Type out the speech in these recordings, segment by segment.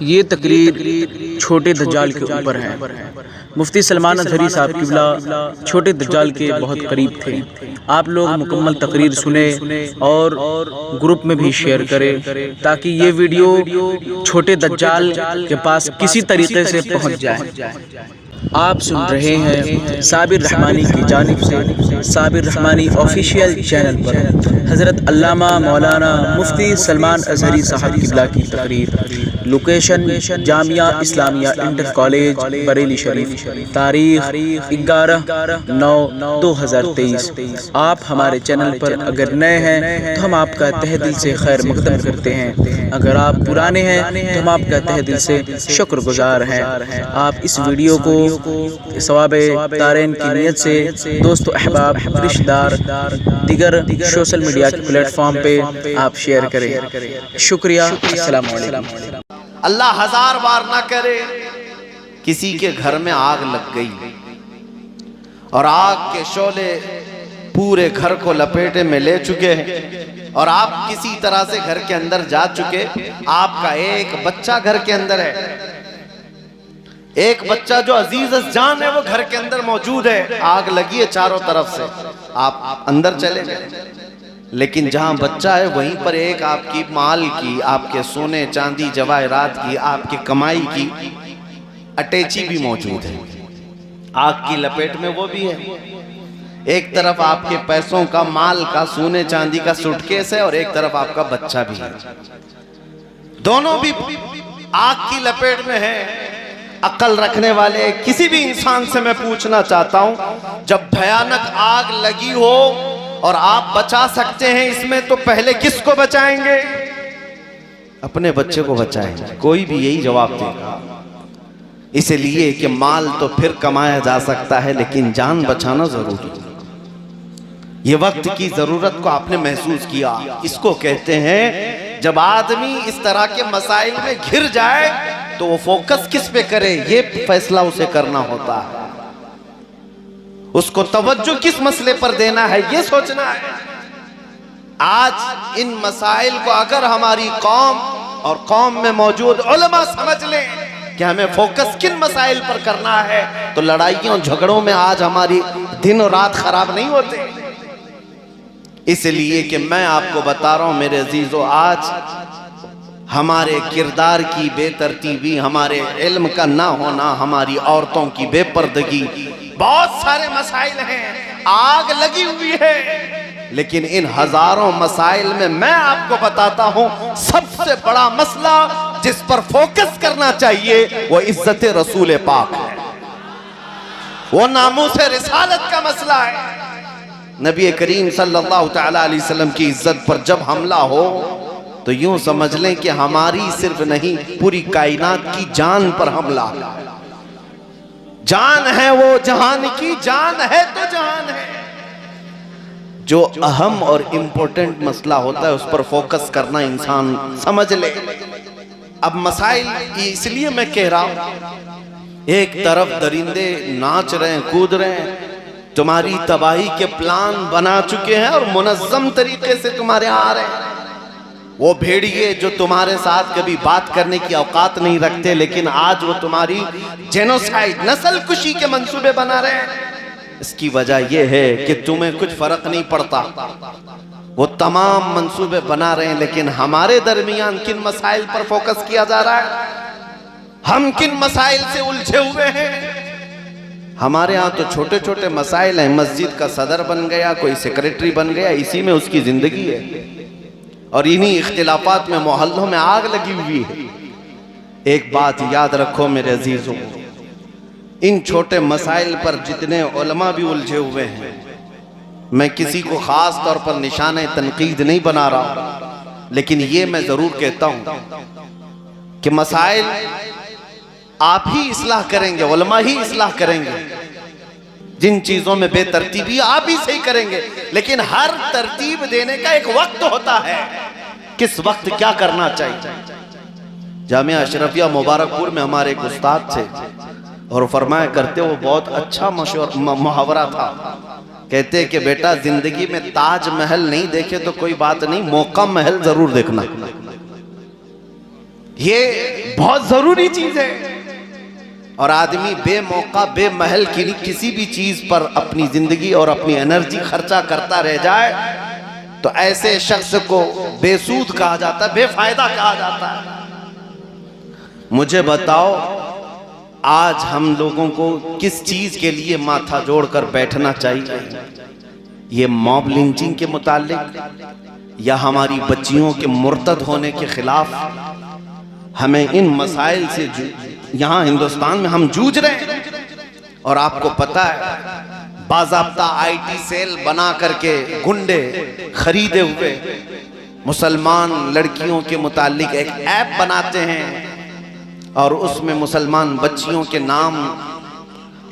ये तकरीर छोटे दज्जाल के ऊपर है। मुफ्ती सलमान अज़हरी साहब क़िबला छोटे दज्जाल के बहुत करीब थे। आप लोग मुकम्मल तकरीर सुने और ग्रुप में भी शेयर करें ताकि ये वीडियो छोटे दज्जाल के पास किसी तरीके से पहुंच जाए। आप सुन रहे हैं साबिर रहमानी की जानिब से साबिर रहमानी ऑफिशियल चैनल पर हज़रत अल्लामा मौलाना मुफ्ती सलमान अज़हरी साहब क़िबला की तकरीर। Location Jamia Islamia inter college Bareilly Sharif. तारीख 11/9/2023। आप हमारे चैनल पर अगर नए हैं तो हम आपका तहे दिल से खैर मकदम करते हैं। अगर आप पुराने हैं तो हम आपका तहे दिल से शुक्रगुजार हैं। आप इस वीडियो को सवाबे तारीन की नियत से दोस्तों, अहबाब, रिश्तेदार, दिगर सोशल मीडिया के प्लेटफॉर्म पे आप शेयर करें। शुक्रिया। अस्सलाम वालेकुम। अल्लाह हजार बार ना करे किसी के घर में आग लग गई और आग के शोले पूरे घर को लपेटे में ले चुके हैं और आप किसी तरह से घर के अंदर जा चुके। आपका एक बच्चा घर के अंदर है, एक बच्चा जो अजीज जान है वो घर के अंदर मौजूद है। आग लगी है चारों तरफ से, आप अंदर चले गए, लेकिन जहां बच्चा है वहीं पर एक आपकी माल की, आपके सोने चांदी जवाहरात की, आपकी कमाई की अटैची भी मौजूद है। आग की लपेट में वो भी है। एक तरफ आपके पैसों का, माल का, सोने चांदी का सूटकेस है और एक तरफ आपका बच्चा भी है। दोनों भी आग की लपेट में है। अक्ल रखने वाले किसी भी इंसान से मैं पूछना चाहता हूं, जब भयानक आग लगी हो और आप बचा सकते हैं इसमें, तो पहले किसको बचाएंगे? अपने बच्चे को बचाएंगे। कोई भी यही जवाब देगा। इसलिए कि माल तो फिर कमाया जा सकता है लेकिन जान बचाना जरूरी। ये वक्त की जरूरत को आपने महसूस किया। इसको कहते हैं जब आदमी इस तरह के मसाइल में घिर जाए तो वो फोकस किस पे करे, ये फैसला उसे करना होता है। उसको तवज्जो किस मसले पर देना है ये सोचना है। आज इन मसाइल को अगर हमारी कौम और कौम में मौजूद उलमा समझ लें कि हमें फोकस किन मसाइल पर करना है, तो लड़ाइयों झगड़ों में आज हमारी दिन और रात खराब नहीं होते। इसलिए कि मैं आपको बता रहा हूं मेरे अजीजों, आज हमारे किरदार की बेतरतीबी, हमारे इल्म का ना होना, हमारी औरतों की बेपर्दगी, बहुत सारे मसाइल हैं। आग लगी हुई है, लेकिन इन हजारों मसाइल में मैं आपको बताता हूं सबसे बड़ा मसला जिस पर फोकस करना चाहिए वो इज्जत रसूल पाक है, वो नामूस रिसालत का मसला है। नबी करीम सल्लल्लाहु तआला अलैहि वसल्लम की इज्जत पर जब हमला हो तो यूं समझ लें कि हमारी सिर्फ नहीं पूरी कायनात की जान पर हमला। जान है वो जहान की, जान है तो जहान है। जो अहम और इंपॉर्टेंट मसला होता है उस पर फोकस करना इंसान समझ ले। अब मसाइल इसलिए मैं कह रहा हूं, एक तरफ दरिंदे नाच रहे हैं, कूद रहे हैं, तुम्हारी तबाही के प्लान बना चुके हैं और मुनज़्ज़म तरीके से तुम्हारे आ रहे हैं। वो भेड़िए जो तुम्हारे साथ कभी बात करने की औकात नहीं रखते, लेकिन आज वो तुम्हारी जेनोसाइड, नस्ल कुशी के मंसूबे बना रहे हैं। इसकी वजह यह है कि तुम्हें कुछ फर्क नहीं पड़ता। वो तमाम मंसूबे बना रहे हैं, लेकिन हमारे दरमियान किन मसाइल पर फोकस किया जा रहा है, हम किन मसाइल से उलझे हुए हैं। हमारे यहाँ तो छोटे छोटे मसाइल हैं। मस्जिद का सदर बन गया, कोई सेक्रेटरी बन गया, इसी में उसकी जिंदगी है और इन्हीं इख्तिलाफात में मोहल्लों में आग लगी हुई है। एक बात याद रखो मेरे अजीजों, इन छोटे मसाइल पर जितने उलमा भी उलझे हुए हैं, मैं किसी को खास तौर पर निशाने तनकीद नहीं बना रहा, लेकिन ये मैं जरूर कहता हूं कि मसाइल आप ही इस्लाह करेंगे, उलमा ही इस्लाह करेंगे। जिन चीजों में बेतरतीबी आप ही सही करेंगे, लेकिन हर तरतीब देने का एक वक्त होता है। किस वक्त क्या करना चाहिए। जामिया अशरफिया मुबारकपुर में हमारे एक उस्ताद थे और फरमाया करते, वो बहुत अच्छा मुहावरा था। कहते कि बेटा जिंदगी में ताज महल नहीं देखे तो कोई बात नहीं, मौका महल जरूर देखना। ये बहुत जरूरी चीज है। और आदमी बेमौका बेमहल किसी भी चीज पर अपनी जिंदगी और अपनी एनर्जी खर्चा करता रह जाए तो ऐसे शख्स को बेसूद कहा जाता है, बेफायदा कहा जाता है। मुझे बताओ, आज हम लोगों को किस चीज के लिए माथा जोड़कर बैठना चाहिए? ये मॉब लिंचिंग के मुतालिक या हमारी बच्चियों के मुर्तद होने के खिलाफ? हमें इन मसाइल से यहाँ हिंदुस्तान में हम जूझ रहे हैं। और आपको पता है, बाज़ाब्ता आईटी सेल बना करके गुंडे खरीदे हुए मुसलमान लड़कियों के मुतालिक एक ऐप बनाते हैं और उसमें मुसलमान बच्चियों के नाम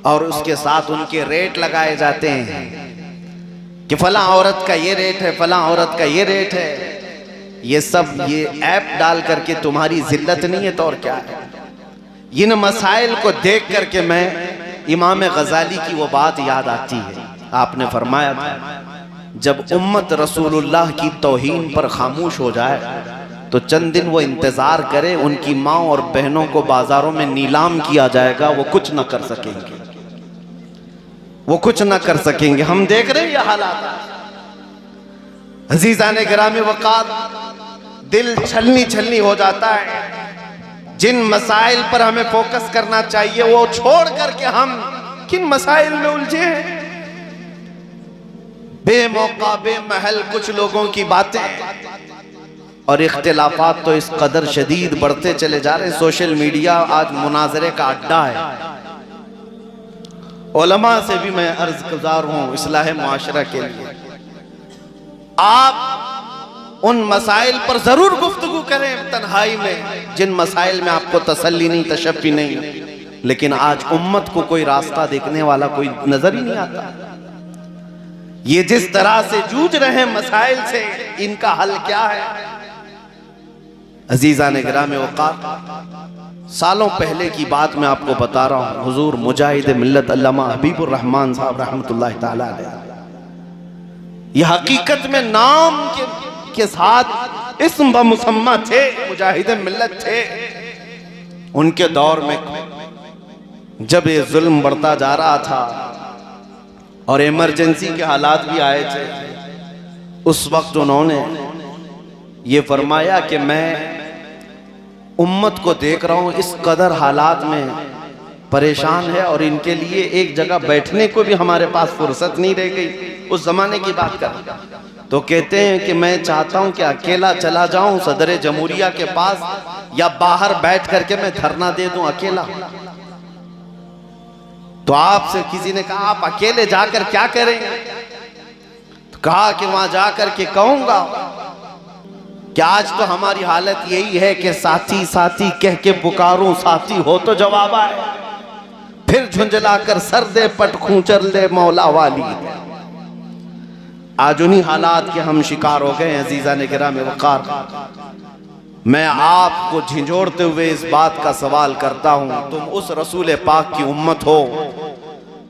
और उसके साथ उनके रेट लगाए जाते हैं कि फला औरत का ये रेट है, फला औरत का ये रेट है। ये सब ये ऐप डाल करके तुम्हारी जिल्लत नहीं है तो और क्या है? इन मसाइल को देख करके मैं इमाम गजाली की वो बात याद आती है। आपने फरमाया था, जब उम्मत रसूलुल्लाह की तौहीन पर खामोश हो जाए तो चंद दिन वो इंतजार करे, उनकी माँ और बहनों को बाजारों में नीलाम किया जाएगा, वो कुछ न कर सकेंगे, वो कुछ न कर सकेंगे। हम देख रहे हैं ये हालात। अजीज़ान गिरामी वक़ार, दिल छलनी छलनी हो जाता है। जिन मसाइल पर हमें फोकस करना चाहिए वो छोड़ करके हम किन मसाइल में उलझे हैं? बेमौका बेमहल कुछ लोगों की बातें और इख्तिलाफात तो इस कदर शदीद बढ़ते चले जा रहे हैं। सोशल मीडिया आज मुनाजरे का अड्डा है। उलमा से भी मैं अर्ज गुजार हूं इस्लाह मुआशरा के लिए, आप उन मसाइल पर जरूर गुफ्तगू करें तन्हाई में जिन मसाइल में आपको तसल्ली नहीं, तशफ़ी नहीं। लेकिन आज उम्मत को कोई रास्ता देखने वाला कोई नजर ही नहीं आता। ये जिस तरह से जूझ रहे हैं मसाइल से, इनका हल क्या है? अजीज़ान गिरामी वक़ार, सालों पहले की बात मैं आपको बता रहा हूँ। हुजूर मुजाहिद मिल्लत अल्लामा हबीबुर रहमान साहब रहमतुल्लाह ताला अलैह, ये हकीकत में नाम के साथ इस्म ब मुसम्मा थे, मुजाहिद मिल्लत थे। उनके दौर में जब ये जुल्म बढ़ता जा रहा था और इमरजेंसी के हालात भी आए थे, उस वक्त उन्होंने ये फरमाया कि मैं उम्मत को देख रहा हूँ इस कदर हालात में परेशान है और इनके लिए एक जगह बैठने को भी हमारे पास फुर्सत नहीं रह गई। उस जमाने की बात कर तो कहते हैं कि मैं चाहता हूं कि अकेला चला जाऊं सदर जमहूरिया के पास, या बाहर बैठ करके मैं धरना दे दूं अकेला। तो आपसे किसी ने कहा आप अकेले जाकर क्या करेंगे? तो कहा कि वहां जाकर के कहूंगा कि आज तो हमारी हालत यही है कि साथी साथी कह के पुकारूं, साथी हो तो जवाब आए, फिर झुंझलाकर सर दे पट खूंचर ले मौला वाली। आज उन्हीं हालात के हम शिकार हो गए। अजीज़ान गिरामी वक़ार, मैं आपको झिंझोड़ते हुए इस बात का सवाल करता हूं, तुम उस रसूल पाक की उम्मत हो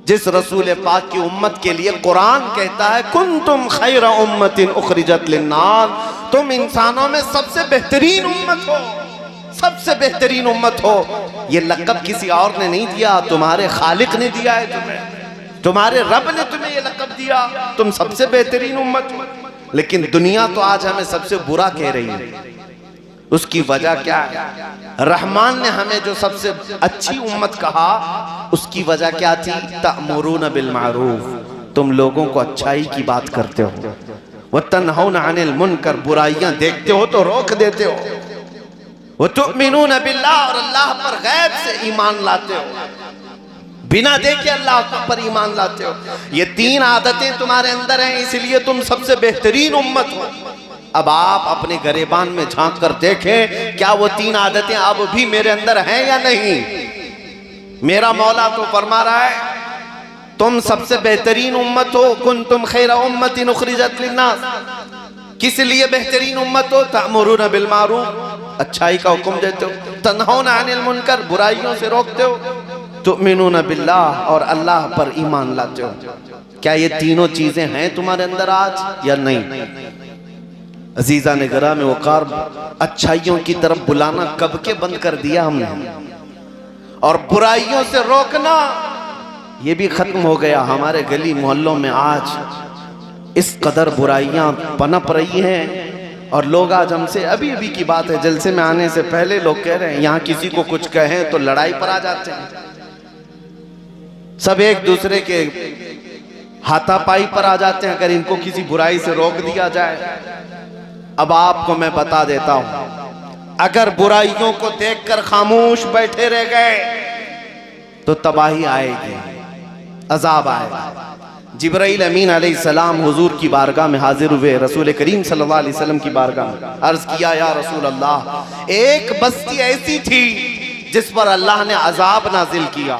जिस रसूल पाक की उम्मत के लिए कुरान कहता है कुंतुम खैर उम्मतिन उखरिजत लिन्नास, तुम इंसानों में सबसे बेहतरीन उम्मत हो, सबसे बेहतरीन उम्मत हो। ये लक़ब किसी और ने नहीं दिया, तुम्हारे खालिक ने दिया है तुम्हें, तुम्हारे रब ने तुम्हें ये लक़ब दिया, तुम सबसे बेहतरीन उम्मत हो। लेकिन दुनिया तो आज हमें सबसे बुरा कह रही है। उसकी वजह क्या है? रहमान ने हमें जो सबसे अच्छी उम्मत कहा, उसकी वजह क्या थी? तअमुरून बिल मारूफ, तुम लोगों को अच्छाई की बात करते हो, व तन्हौना अनिल मुनकर, बुराइयां देखते हो तो रोक देते हो, व तुमिनून बिल्लाह, और अल्लाह पर गैब से ईमान लाते हो, बिना देखे अल्लाह पर ईमान लाते हो। ये तीन आदतें तुम्हारे अंदर हैं, इसलिए तुम सबसे बेहतरीन उम्मत हो। अब आप अपने गरेबान में झांक कर देखें, क्या वो तीन आदतें अब भी मेरे अंदर हैं या नहीं? मेरा मौला तो फरमा रहा है तुम सबसे बेहतरीन उम्मत हो, कुंतुम खैरा उम्मतिन उखरिजत लिन्नास। किस लिए बेहतरीन उम्मत हो? तअमुरून बिल मारूफ, अच्छाई का हुक्म देते हो, तन्हौना अनिल मुनकर, बुराइयों से रोकते हो, तुमिनून बिल्लाह, और अल्लाह पर ईमान लाते हो। क्या ये तीनों चीजें हैं तुम्हारे अंदर आज या नहीं? अजीजा ने गरा में वकार, अच्छाइयों की तरफ बुलाना कब के बंद कर दिया हमने, और बुराइयों से रोकना ये भी खत्म हो गया। हमारे गली मोहल्लों में आज इस कदर बुराइयां पनप रही हैं, और लोग आज हमसे, अभी की बात है, जलसे में आने से पहले लोग कह रहे हैं यहाँ किसी को कुछ कहें तो लड़ाई पर आ जाते हैं, सब एक दूसरे के हाथापाई पर आ जाते हैं अगर इनको किसी बुराई से रोक दिया जाए। अब आपको मैं बता देता हूं, अगर बुराइयों को देखकर खामोश बैठे रह गए तो तबाही आएगी, अजाब आएगा। जिब्राइल अमीन अलैहिस्सलाम हुजूर की बारगाह में हाजिर हुए, रसूल करीम सल्लल्लाहु अलैहि वसल्लम की बारगाह में अर्ज किया, या रसूल अल्लाह, एक बस्ती ऐसी थी जिस पर अल्लाह ने अजाब नाजिल किया,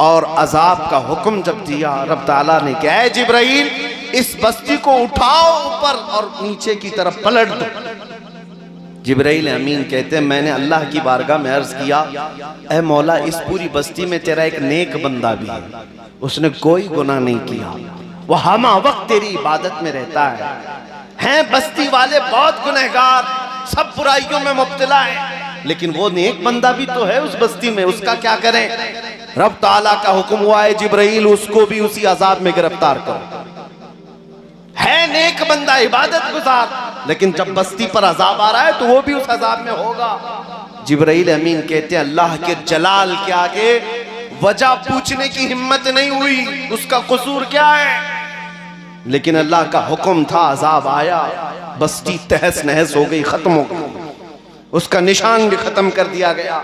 और अजाब का हुक्म जब दिया रब ताला ने कहा, है जिब्राइल इस बस्ती को उठाओ ऊपर और नीचे की तरफ पलट दो। जिब्राइल अमीन कहते हैं, मैंने अल्लाह की बारगाह में अर्ज किया, ऐ मौला, इस पूरी बस्ती में तेरा एक नेक बंदा भी है, उसने कोई गुनाह नहीं किया, वो हम वक्त तेरी इबादत में रहता है बस्ती वाले बहुत गुनहगार, सब बुराइयों में मुब्तला है, लेकिन वो नेक बंदा भी तो है उस बस्ती में, उसका क्या करें? रब ताला का हुक्म हुआ है, जिब्राइल उसको भी उसी अजाब में गिरफ्तार करो। है नेक बंदा, इबादत गुजार, लेकिन जब बस्ती पर अजाब आ रहा है तो वो भी उस अजाब में होगा। जिब्राइल अमीन कहते हैं, अल्लाह के जलाल के आगे वजह पूछने की हिम्मत नहीं हुई, उसका कसूर क्या है, लेकिन अल्लाह का हुक्म था, अजाब आया, बस्ती तहस नहस हो गई, खत्म हो गई, उसका निशान भी खत्म कर दिया गया।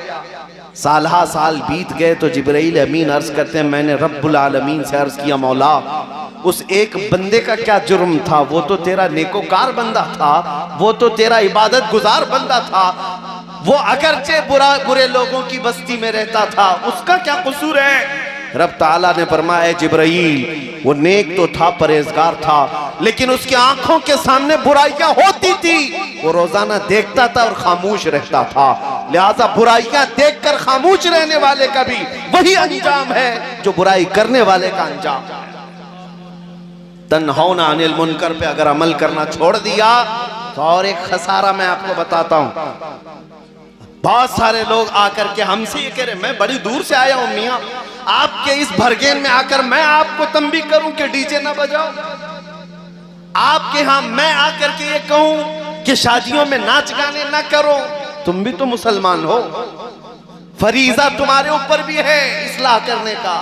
सालहा साल बीत गए तो जिब्राइल अमीन अर्ज करते हैं, मैंने रब्बुल आलमीन से अर्ज किया, मौला उस एक बंदे का क्या जुर्म था, वो तो तेरा नेकोकार बंदा था, वो तो तेरा इबादत गुजार बंदा था, वो अगरचे बुरे लोगों की बस्ती में रहता था, उसका क्या कसूर है? रब ताला ने फरमाया, जिब्राइल वो नेक तो था, परहेजगार था, लेकिन उसकी आंखों के सामने बुराइयां होती थी, वो रोजाना देखता था और खामोश रहता था, लिहाजा बुराइयां देखकर खामोश रहने वाले का भी वही अंजाम है जो बुराई करने वाले का अंजाम है। तन्हौना अनिल मुनकर पे अगर अमल करना छोड़ दिया तो और एक खसारा मैं आपको बताता हूं। बहुत सारे लोग आकर के हमसे ये कह रहे, मैं बड़ी दूर से आया हूं मियां, आपके इस भरगेन में आकर मैं आपको तंबी करूं कि डीजे ना बजाओ, आपके यहां मैं आकर के ये कहूं कि शादियों में नाच गाने ना करो, तुम भी तो मुसलमान हो, फरीजा तुम्हारे ऊपर भी है इस्लाह करने का,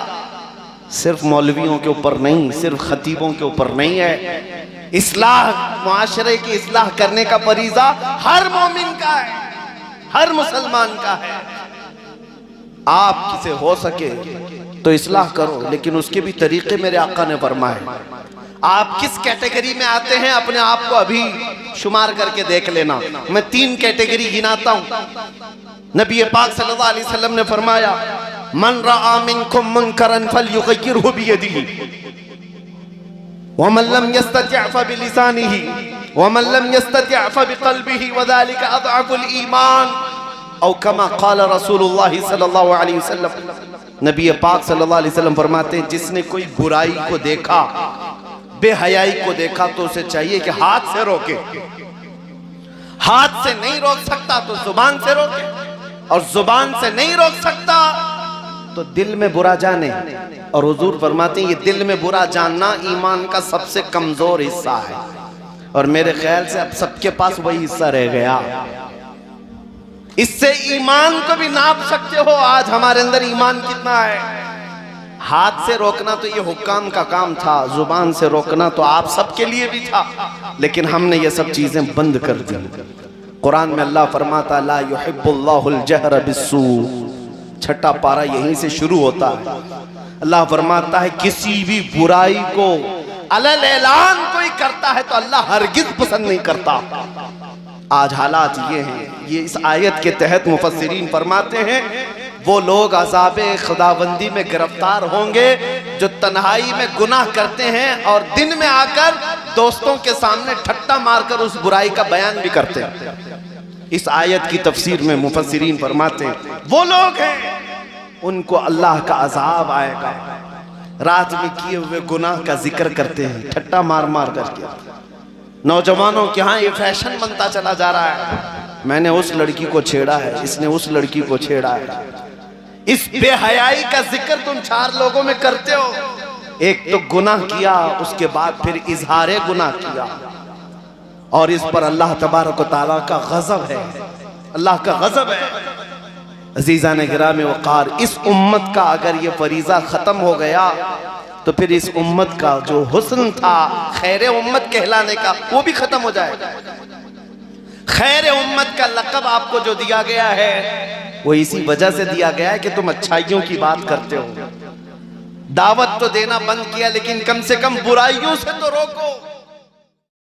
सिर्फ मौलवियों के ऊपर नहीं, सिर्फ खतीबों के ऊपर नहीं है, इस्लाह, मुआशरे की इस्लाह करने का फरीजा हर मोमिन का है, हर मुसलमान का है। आप किसे हो सके तो इस्लाह करो, लेकिन उसके भी तरीके मेरे आका ने फरमाए। आप किस कैटेगरी में आते हैं अपने आप को अभी शुमार करके देख लेना। मैं 3 कैटेगरी गिनाता हूं। नबी पाक सल्लल्लाहु अलैहि वसल्लम ने फरमाया, मन रआ मिनकुम मुनकरन फलयुगय्यिरहु बियदिही वमन लम यस्तति' फबिलिसानिही वमन लम यस्तति' फबिक़ल्बिही वज़ालिका अज़अफ़ुल ईमान औ कमा क़ाल रसूलुल्लाह सल्लल्लाहु अलैहि वसल्लम। नबी पाक सल्लल्लाहु अलैहि वसल्लम फरमाते हैं, जिसने कोई बुराई को देखा, बेहयाई को देखा, तो उसे चाहिए कि हाथ से रोके, हाथ से नहीं रोक सकता तो जुबान से रोके, और जुबान से नहीं रोक सकता तो दिल में बुरा जाने। और हुजूर फरमाते हैं, ये दिल में बुरा जानना ईमान का सबसे कमजोर हिस्सा है, और मेरे ख्याल से अब सबके पास वही हिस्सा रह गया। इससे ईमान को भी नाप सकते हो आज हमारे अंदर ईमान कितना है। हाथ से रोकना तो ये हुक्काम का काम था, जुबान से रोकना तो आप सबके लिए भी था, लेकिन हमने ये सब चीजें बंद कर दी। कुरान में अल्लाह फरमाता, ला युहिब्बुल्लाहुल जहर बिस्सू, छठा पारा यहीं से शुरू होता है। अल्लाह फरमाता है, किसी भी बुराई को अलल ऐलान कोई करता है तो अल्लाह हरगिज पसंद नहीं करता। आज हालात ये हैं, ये इस आयत के तहत मुफस्सिरीन फरमाते हैं, वो लोग अज़ाबे खुदाबंदी में गिरफ्तार होंगे जो तन्हाई में गुनाह करते हैं और दिन में आकर दोस्तों के सामने ठट्टा मारकर उस बुराई का बयान भी करते हैं। इस आयत की तफसीर में मुफस्सिरीन फरमाते हैं, वो लोग हैं उनको अल्लाह का अज़ाब आएगा, रात में किए हुए गुनाह का जिक्र करते हैं ठट्टा मार मार करके। नौजवानों के यहाँ ये फैशन बनता चला जा रहा है, मैंने उस लड़की को छेड़ा है, इसने उस लड़की को छेड़ा है। इस बेहयाई का जिक्र तुम 4 लोगों में करते हो। एक तो गुनाह किया, उसके बाद फिर इजहारे गुनाह किया, और इस पर अल्लाह तबारक व तआला का गजब है, अल्लाह का गजब है। अजीज़ान गिरामी वक़ार, इस उम्मत का अगर ये फरीज़ा ख़त्म हो गया तो फिर इस उम्मत का जो हुस्न था खैर उम्मत कहलाने का, वो भी ख़त्म हो जाएगा। खैर उम्मत का लक़ब आपको जो दिया गया है वो इसी वजह से दिया गया है कि तुम अच्छाइयों की बात करते हो। दावत तो देना बंद किया, लेकिन कम से कम बुराइयों से तो रोको।